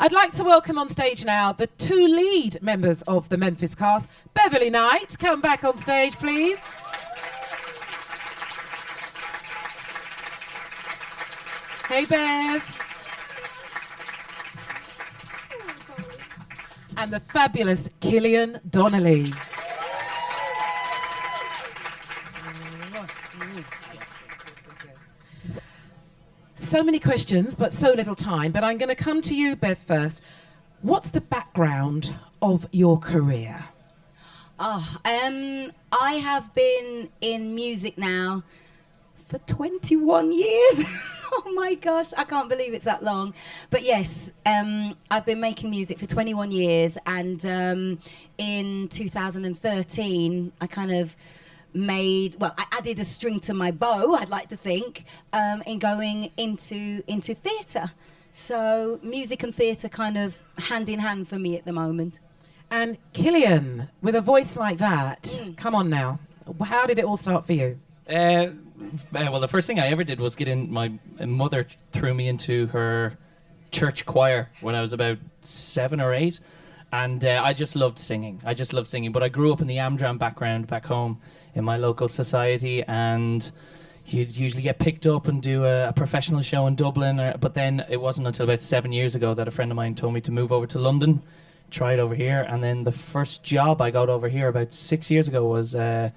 I'd like to welcome on stage now the two lead members of the Memphis cast. Beverley Knight, come back on stage, please. Hey, Bev. And the fabulous Killian Donnelly. So many questions, but so little time. But I'm going to come to you, Bev, first. What's the background of your career? I have been in music now for 21 years. Oh my gosh, I can't believe it's that long. But yes, I've been making music for 21 years, and in 2013, I kind of I added a string to my bow, I'd like to think, in going into theatre. So music and theatre kind of hand in hand for me at the moment. And Killian, with a voice like that, come on now. How did it all start for you? Well, the first thing I ever did was get in. My mother threw me into her church choir when I was about 7 or 8, and I just loved singing. But I grew up in the Amdram background back home in my local society, and you'd usually get picked up and do a professional show in Dublin. But then it wasn't until about 7 years ago that a friend of mine told me to move over to London, try it over here, and then the first job I got over here about 6 years ago was a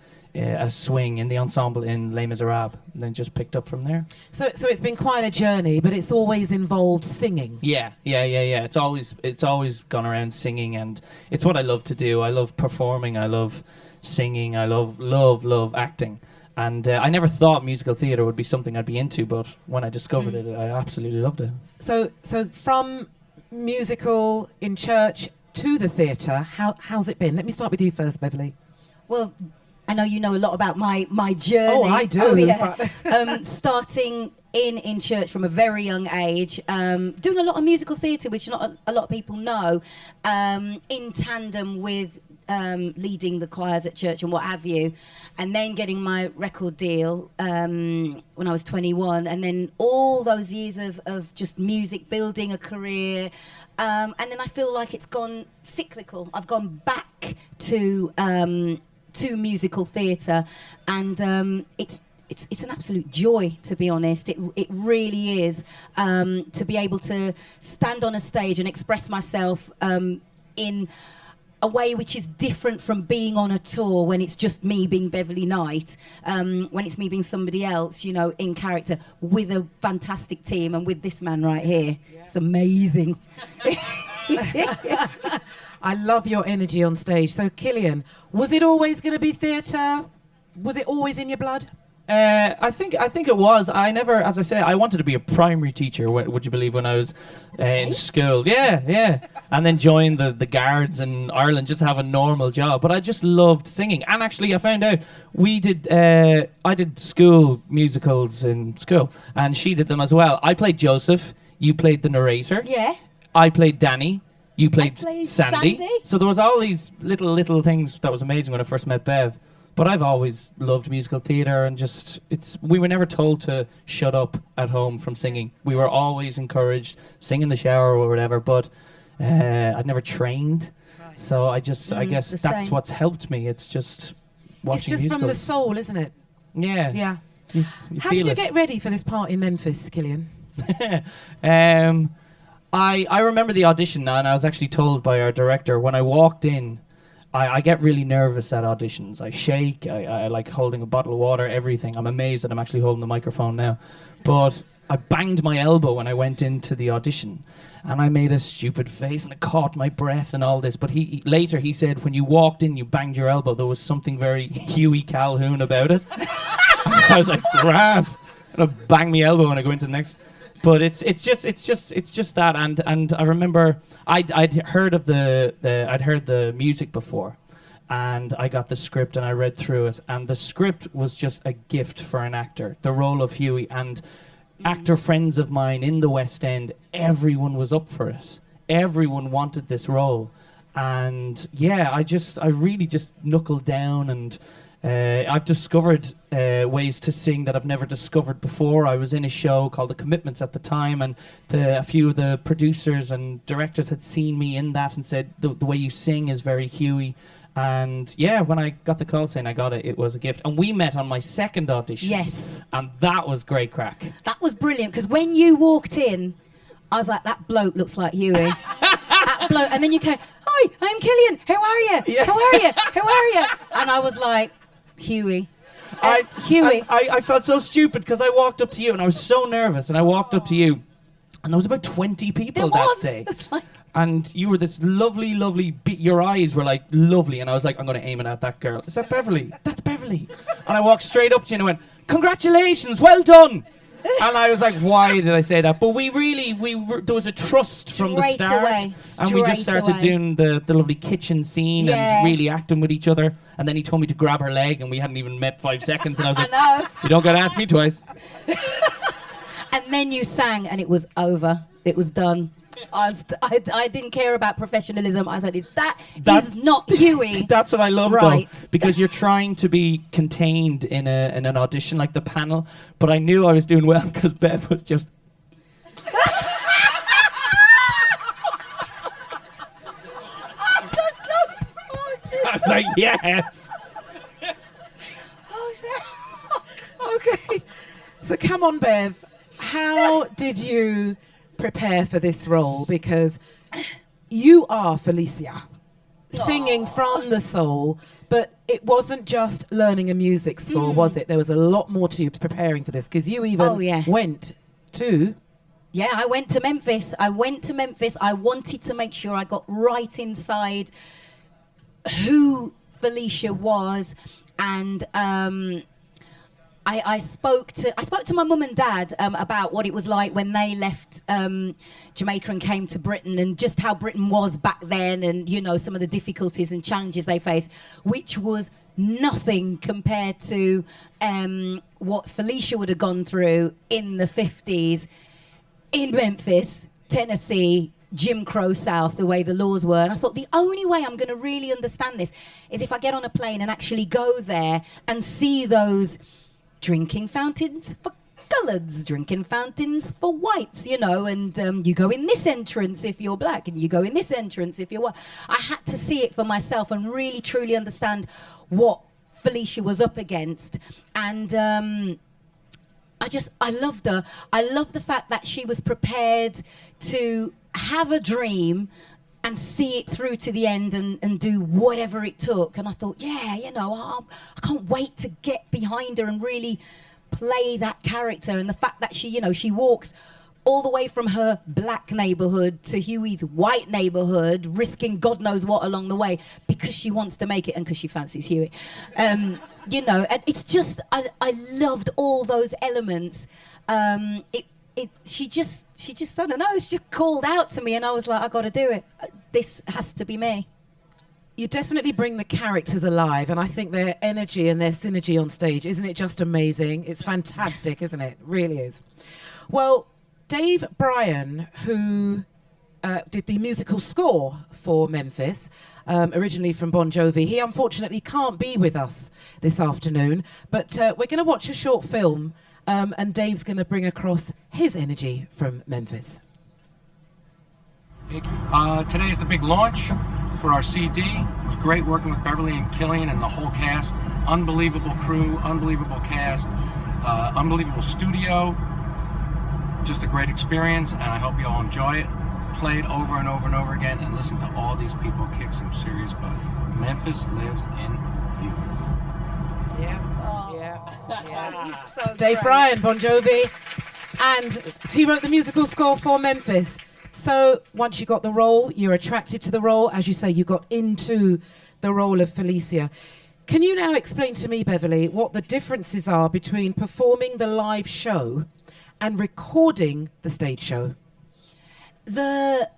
swing in the ensemble in Les Miserables, and then just picked up from there. So it's been quite a journey, but it's always involved singing. Yeah. It's always gone around singing, and it's what I love to do. I love performing. I love singing. I love acting. And I never thought musical theatre would be something I'd be into, but when I discovered it, I absolutely loved it. So from musical in church to the theatre, how's it been? Let me start with you first, Beverley. Well, I know you know a lot about my journey. Oh, I do. Oh, yeah. Starting in church from a very young age, doing a lot of musical theatre, which not a lot of people know, in tandem with leading the choirs at church and what have you, and then getting my record deal when I was 21, and then all those years of just music, building a career, and then I feel like it's gone cyclical. I've gone back to musical theatre, and it's an absolute joy, to be honest. It really is, to be able to stand on a stage and express myself in a way which is different from being on a tour when it's just me being Beverley Knight, when it's me being somebody else, in character, with a fantastic team and with this man right here. Yeah. It's amazing. I love your energy on stage. So, Killian, was it always going to be theatre? Was it always in your blood? I think it was. I never, as I say, I wanted to be a primary teacher. Would you believe, when I was in school? Yeah. And then joined the guards in Ireland just to have a normal job. But I just loved singing. And actually, I found out I did school musicals in school, and she did them as well. I played Joseph. You played the narrator. Yeah. I played Danny. You played Sandy. So there was all these little things that was amazing when I first met Bev. But I've always loved musical theatre, and we were never told to shut up at home from singing. We were always encouraged, sing in the shower or whatever, but I'd never trained. Right. So I guess that's what's helped me. It's just watching It's just musicals. from the soul, isn't it? Yeah. Yeah. You How feel did you it. get ready for this part in Memphis, Killian? I remember the audition now, and I was actually told by our director when I walked in, I get really nervous at auditions. I shake, I like holding a bottle of water, everything. I'm amazed that I'm actually holding the microphone now. But I banged my elbow when I went into the audition, and I made a stupid face, and I caught my breath and all this. But later he said, when you walked in, you banged your elbow. There was something very Huey Calhoun about it. I was like, grand. I'm gonna bang my elbow when I go into the next. But it's just that, and I remember I'd heard the music before, and I got the script and I read through it, and the script was just a gift for an actor. The role of Huey, and actor friends of mine in the West End, everyone was up for it. Everyone wanted this role, and yeah, I really just knuckled down and I've discovered ways to sing that I've never discovered before. I was in a show called The Commitments at the time, and a few of the producers and directors had seen me in that and said, the way you sing is very Huey. And yeah, when I got the call saying I got it, it was a gift. And we met on my second audition. Yes. And that was great crack. That was brilliant, because when you walked in, I was like, that bloke looks like Huey. That bloke. And then you came, hi, I'm Killian. How are you? Yeah. How are you? How are you? And I was like, Huey. Huey. I felt so stupid because I walked up to you and I was so nervous, and I walked up to you and there was about 20 people that day. It's like, And you were this lovely, lovely, your eyes were like lovely. And I was like, I'm going to aim it at that girl. Is that Beverley? That's Beverley. And I walked straight up to you and I went, congratulations, well done. And I was like, why did I say that? But there was a trust from the Straight start. away. And we just Straight started away. doing the lovely kitchen scene Yeah. and really acting with each other. And then he told me to grab her leg and we hadn't even met 5 seconds. And I was I like, know. you don't got to ask me twice. And then you sang and it was over. It was done. I didn't care about professionalism. I said, that's not Huey. That's what I love, Right. though, because you're trying to be contained in an audition like the panel. But I knew I was doing well because Bev was just. I was like, yes. Oh, shit. Okay. So come on, Bev. How did you prepare for this role? Because you are Felicia, singing from the soul, but it wasn't just learning a music score, was it? There was a lot more to preparing for this, because you even went to... Yeah, I went to Memphis. I wanted to make sure I got right inside who Felicia was, and I spoke to my mum and dad about what it was like when they left Jamaica and came to Britain, and just how Britain was back then, and you know, some of the difficulties and challenges they faced, which was nothing compared to what Felicia would have gone through in the 50s in Memphis, Tennessee, Jim Crow South, the way the laws were. And I thought the only way I'm going to really understand this is if I get on a plane and actually go there and see those drinking fountains for coloureds, drinking fountains for whites, you know, and you go in this entrance if you're black, and you go in this entrance if you're white. I had to see it for myself and really truly understand what Felicia was up against. And I loved her. I love the fact that she was prepared to have a dream and see it through to the end, and do whatever it took. And I thought, yeah, you know, I can't wait to get behind her and really play that character. And the fact that she, you know, she walks all the way from her black neighborhood to Huey's white neighborhood, risking God knows what along the way, because she wants to make it and because she fancies Huey. You know, and it's just, I loved all those elements. She just, I don't know, she just called out to me, and I was like, I got to do it. This has to be me. You definitely bring the characters alive, and I think their energy and their synergy on stage, isn't it just amazing? It's fantastic, isn't it? Really is. Well, Dave Bryan, who did the musical score for Memphis, originally from Bon Jovi, he unfortunately can't be with us this afternoon, but we're going to watch a short film, and Dave's going to bring across his energy from Memphis. Today is the big launch for our CD. It was great working with Beverley and Killian and the whole cast. Unbelievable crew, unbelievable cast, unbelievable studio. Just a great experience, and I hope you all enjoy it. Play it over and over and over again, and listen to all these people kick some serious butt. Memphis lives in you. Yeah. So Dave great. Bryan, Bon Jovi, and he wrote the musical score for Memphis. So once you got the role, you're attracted to the role. As you say, you got into the role of Felicia. Can you now explain to me, Beverley, what the differences are between performing the live show and recording the stage show? The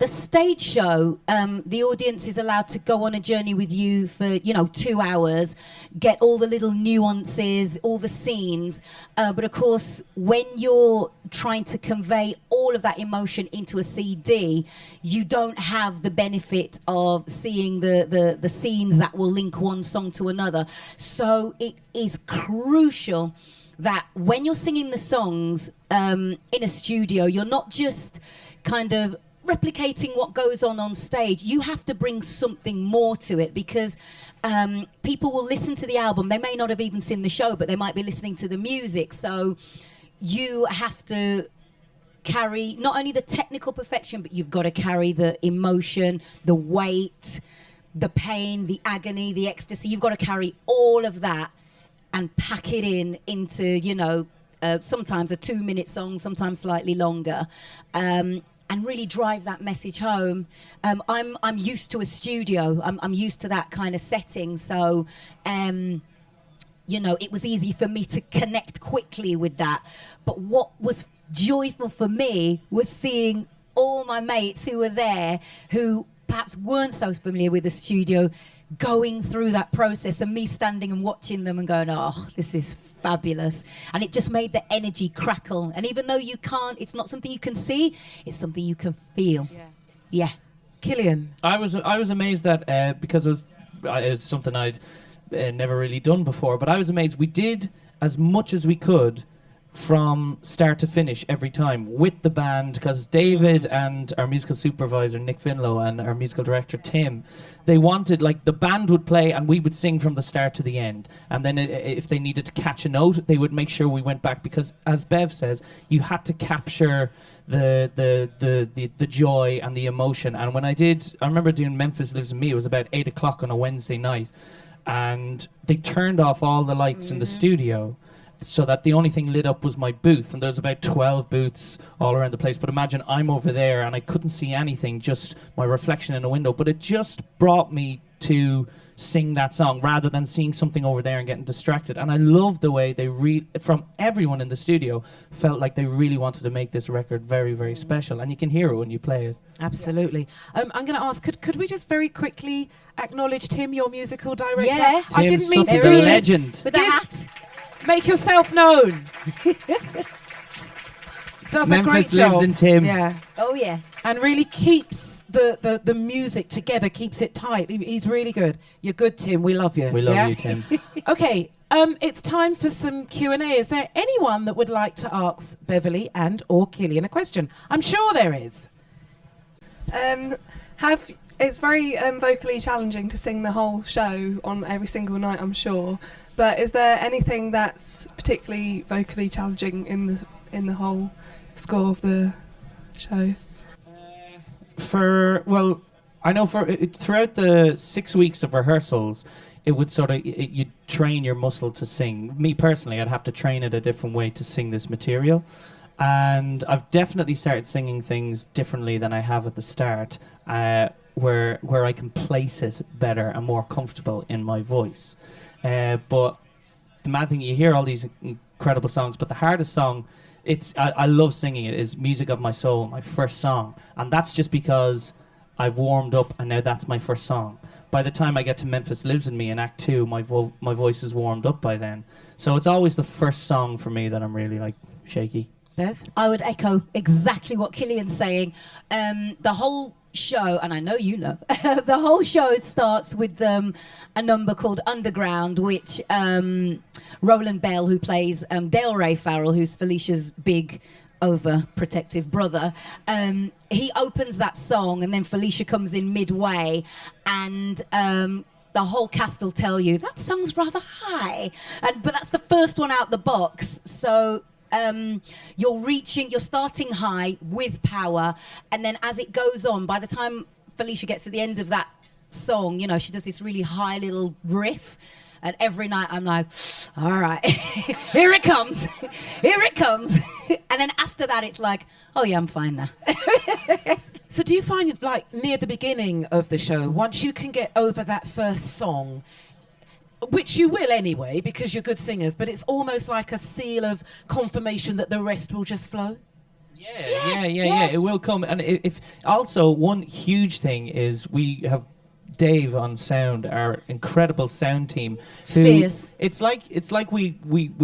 stage show, the audience is allowed to go on a journey with you for 2 hours, get all the little nuances, all the scenes. But of course, when you're trying to convey all of that emotion into a CD, you don't have the benefit of seeing the scenes that will link one song to another. So it is crucial that when you're singing the songs in a studio, you're not just kind of replicating what goes on stage. You have to bring something more to it, because people will listen to the album. They may not have even seen the show, but they might be listening to the music. So you have to carry not only the technical perfection, but you've got to carry the emotion, the weight, the pain, the agony, the ecstasy. You've got to carry all of that and pack it into sometimes a 2-minute song, sometimes slightly longer, and really drive that message home. I'm used to a studio. I'm used to that kind of setting. So, it was easy for me to connect quickly with that. But what was joyful for me was seeing all my mates who were there, who perhaps weren't so familiar with the studio, going through that process, and me standing and watching them and going, oh, this is fabulous. And it just made the energy crackle. And even though it's not something you can see, it's something you can feel. Yeah. Killian. I was amazed that because it's something I'd never really done before, but I was amazed we did as much as we could from start to finish every time with the band, because David and our musical supervisor Nick Finlow and our musical director Tim, they wanted, like, the band would play and we would sing from the start to the end, and then if they needed to catch a note, they would make sure we went back, because as Bev says, you had to capture the joy and the emotion. And when I remember doing Memphis Lives in Me, it was about 8 o'clock on a Wednesday night, and they turned off all the lights in the studio, so that the only thing lit up was my booth, and there's about 12 booths all around the place. But imagine I'm over there and I couldn't see anything, just my reflection in a window. But it just brought me to sing that song rather than seeing something over there and getting distracted. And I love the way from everyone in the studio, felt like they really wanted to make this record very, very special. And you can hear it when you play it. Absolutely. I'm going to ask, could we just very quickly acknowledge Tim, your musical director? Yeah. I Tim's didn't mean to such do a this. legend. With the hat. Make yourself known. Does a great Memphis job. lives in Tim. Yeah. Oh, yeah. And really keeps the music together, keeps it tight. He's really good. You're good, Tim. We love you. We love you, Tim. Okay, it's time for some Q&A. Is there anyone that would like to ask Beverley and or Killian a question? I'm sure there is. It's very vocally challenging to sing the whole show on every single night, I'm sure. But is there anything that's particularly vocally challenging in the whole score of the show? I know throughout the 6 weeks of rehearsals, it would you'd train your muscle to sing. Me personally, I'd have to train it a different way to sing this material. And I've definitely started singing things differently than I have at the start, where I can place it better and more comfortable in my voice. But the mad thing, you hear all these incredible songs, but the hardest song, I love singing it, is Music of My Soul, my first song. And that's just because I've warmed up and now that's my first song. By the time I get to Memphis Lives in Me in Act 2, my voice is warmed up by then. So it's always the first song for me that I'm really shaky. Bev? I would echo exactly what Killian's saying. The whole show, and I know you know, the whole show starts with a number called Underground, which Roland Bell, who plays Dale Ray Farrell, who's Felicia's big overprotective brother, he opens that song, and then Felicia comes in midway, and the whole cast will tell you that song's rather high, but that's the first one out the box. So you're starting high with power, and then as it goes on, by the time Felicia gets to the end of that song, she does this really high little riff, and every night I'm like, all right, here it comes, here it comes. And then after that it's like, oh yeah, I'm fine now. So do you find it, like, near the beginning of the show, once you can get over that first song, which you will anyway because you're good singers, but it's almost like a seal of confirmation that the rest will just flow? Yeah. It will come. And if also one huge thing is we have Dave on sound, our incredible sound team. Who Fierce. It's like we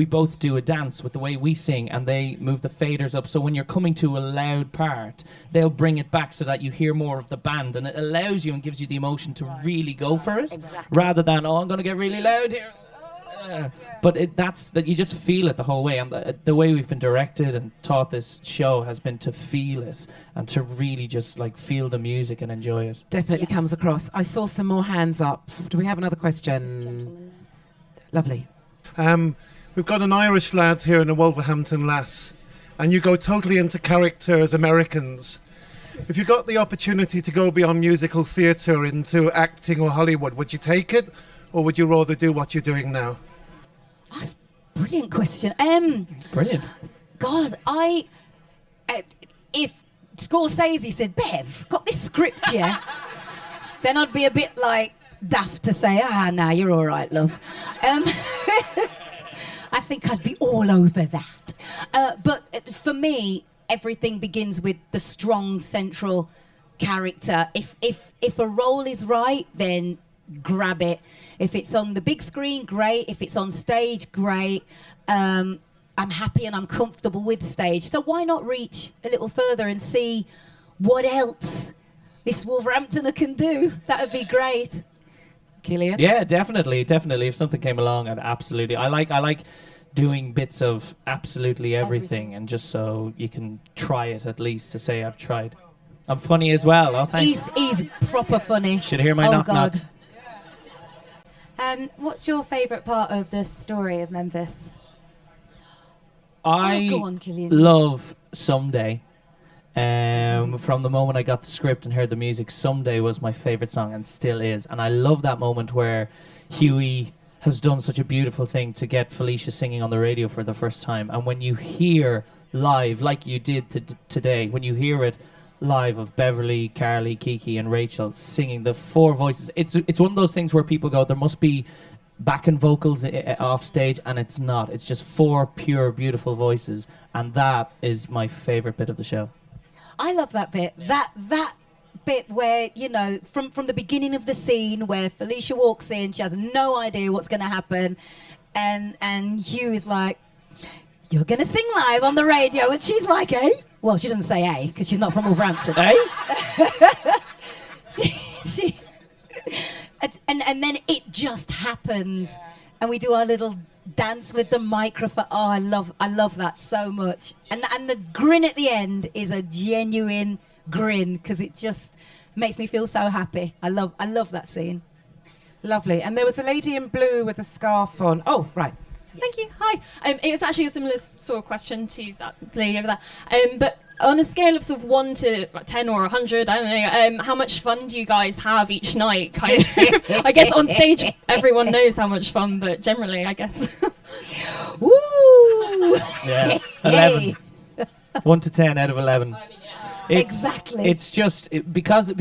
both do a dance with the way we sing, and they move the faders up. So when you're coming to a loud part, they'll bring it back so that you hear more of the band, and it allows you and gives you the emotion to really go for it, rather than I'm going to get really loud here. But that's that you just feel it the whole way, and the way we've been directed and taught this show has been to feel it and to really just like feel the music and enjoy it. Definitely comes across. I saw some more hands up. Do we have another question? Lovely. We've got an Irish lad here and a Wolverhampton lass, and you go totally into character as Americans. If you got the opportunity to go beyond musical theatre into acting or Hollywood, would you take it, or would you rather do what you're doing now? That's a brilliant question. Brilliant. God, if Scorsese said, Bev, got this script, yeah? Then I'd be a bit like daft to say, nah, you're all right, love. I think I'd be all over that. But for me, everything begins with the strong central character. If a role is right, then grab it. If it's on the big screen, great. If it's on stage, great. I'm happy and I'm comfortable with stage. So why not reach a little further and see what else this Wolverhamptoner can do? That would be great. Killian? Yeah, definitely. If something came along, I'd absolutely. I like doing bits of absolutely everything, and just so you can try it at least to say I've tried. I'm funny as well. Oh, thanks. He's proper funny. Should hear my knock God. knocks. What's your favourite part of the story of Memphis? I Go on, Killian. love Someday. From the moment I got the script and heard the music, Someday was my favourite song and still is. And I love that moment where Huey has done such a beautiful thing to get Felicia singing on the radio for the first time. And when you hear live, like you did today, when you hear it live of Beverley, Carly, Kiki and Rachel singing the four voices, it's one of those things where people go, there must be backing vocals off stage, and it's not. It's just four pure, beautiful voices, and that is my favourite bit of the show. I love that bit. That bit where, you know, from the beginning of the scene where Felicia walks in, she has no idea what's going to happen, and Hugh is like, "You're going to sing live on the radio," and she's like, "Eh?" Well, she doesn't say "eh" because she's not from Wolverhampton. Eh? she and then it just happens, and we do our little dance with the microphone. Oh, I love that so much. And the grin at the end is a genuine grin because it just makes me feel so happy. I love that scene. Lovely. And there was a lady in blue with a scarf on. Oh, right. Thank you. Hi. It was actually a similar sort of question to that lady over there. But on a scale of sort of 1 to 10 or 100, I don't know, how much fun do you guys have each night? Kind of. I guess on stage everyone knows how much fun, but generally, I guess. Woo! Yeah, 11. 1 to 10 out of 11. Exactly. It's just because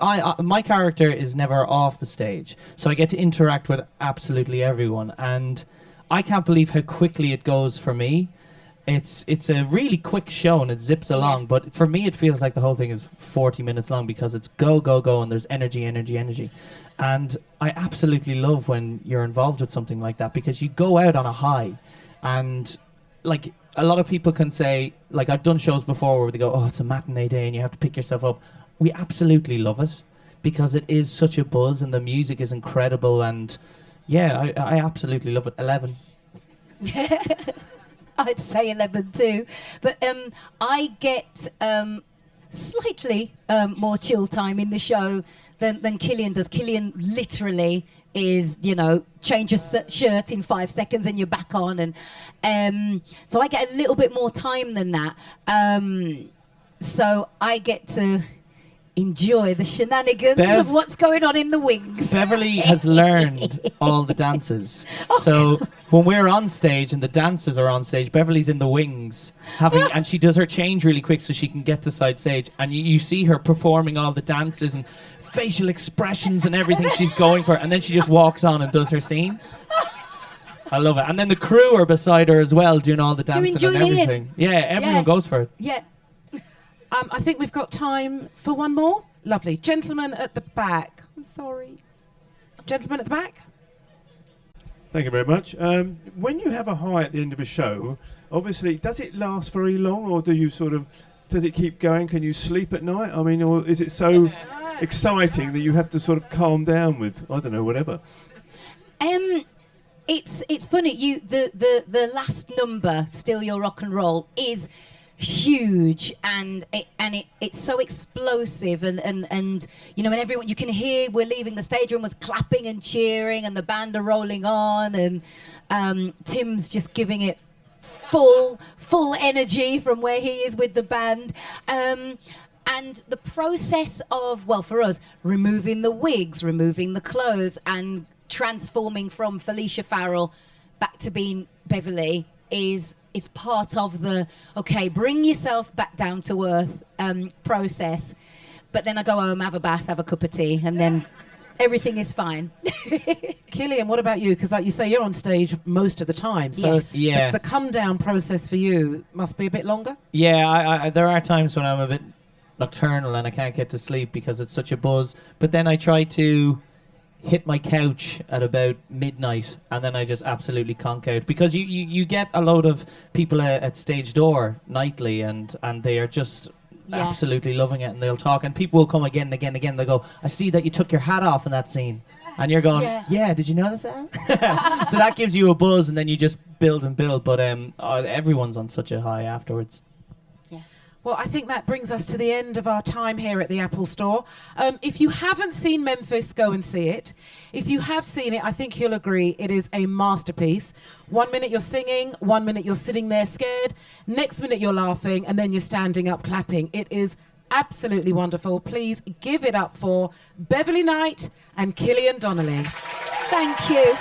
my character is never off the stage, so I get to interact with absolutely everyone, and I can't believe how quickly it goes for me. It's a really quick show and it zips along, but for me it feels like the whole thing is 40 minutes long because it's go, go, go, and there's energy. And I absolutely love when you're involved with something like that because you go out on a high. And like a lot of people can say, like I've done shows before where they go, oh, it's a matinee day and you have to pick yourself up. We absolutely love it because it is such a buzz and the music is incredible, and yeah, I absolutely love it. 11. I'd say 11 too, but I get slightly more chill time in the show than Killian does. Killian literally is, you know, change your shirt in 5 seconds and you're back on, and so I get a little bit more time than that. So I get to enjoy the shenanigans of what's going on in the wings. Beverley has learned all the dances. So when we're on stage and the dancers are on stage, Beverley's in the wings and she does her change really quick so she can get to side stage. And you see her performing all the dances and facial expressions and everything she's going for. And then she just walks on and does her scene. I love it. And then the crew are beside her as well, doing all the dancing and everything. Yeah, everyone goes for it. Yeah. I think we've got time for one more. Lovely. Gentleman at the back. I'm sorry. Gentleman at the back. Thank you very much. When you have a high at the end of a show, obviously, does it last very long, or does it keep going? Can you sleep at night? I mean, or is it so exciting that you have to sort of calm down with, I don't know, whatever? It's funny. The last number, Still Your Rock and Roll, is huge, and it's so explosive, and you know, and everyone, you can hear, we're leaving the stage room was clapping and cheering, and the band are rolling on, and Tim's just giving it full energy from where he is with the band. And the process of, well, for us, removing the wigs, removing the clothes, and transforming from Felicia Farrell back to being Beverley is part of the, okay, bring yourself back down to earth process. But then I go home, have a bath, have a cup of tea, and then everything is fine. Killian, what about you? Because like you say, you're on stage most of the time. So Yes. Yeah. the come down process for you must be a bit longer. Yeah, I there are times when I'm a bit nocturnal and I can't get to sleep because it's such a buzz. But then I try to hit my couch at about midnight, and then I just absolutely conk out, because you get a load of people at stage door nightly, and they are just absolutely loving it, and they'll talk, and people will come again and again and again. They'll go, I see that you took your hat off in that scene, and you're going, yeah, did you notice that? So that gives you a buzz, and then you just build and build. But everyone's on such a high afterwards. Well, I think that brings us to the end of our time here at the Apple Store. If you haven't seen Memphis, go and see it. If you have seen it, I think you'll agree it is a masterpiece. 1 minute you're singing, 1 minute you're sitting there scared, next minute you're laughing, and then you're standing up clapping. It is absolutely wonderful. Please give it up for Beverley Knight and Killian Donnelly. Thank you.